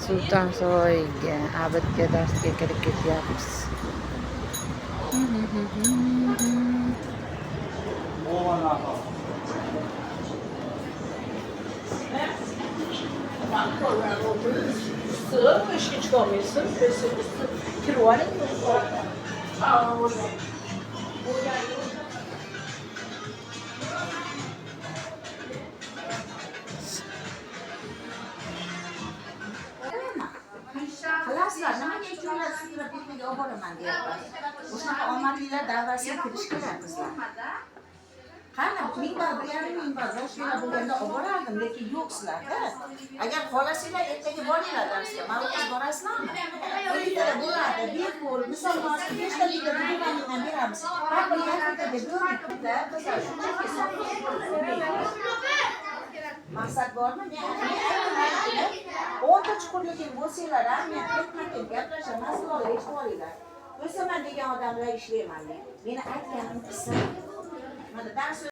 Sultonsoyga Abidga darsga kirib ketyapmiz. Sığır mı işe çıkamıyorsun? Kiloları mı? Xalaslar, nimaga ikkovlar sudrab ketmaga olib boraman deyapman. O'shaqa omadlilar davasiga kirish kerak qizlar. Qani, minbar, 1,5 minbar yoshlar bo'lganda olib borardim, lekin yo'q sizlarda. Agar xohlasanglar ertaga boringlar darsga, ma'lum borasizlarmi? Ikkita bo'ladi, bepul, misol 5 ta liga bilan beramiz. Har bir yarmarkaga ko'rikda qizlar shunchaki maqsad bormi? Men 10 ta chuqurligim bo'lsanglar ham men ketma-ket gaplashaman, sizlar eshitib olinglar. O'saman degan odamlar ishlayman men. Meni aytganim qilsin. Mana dars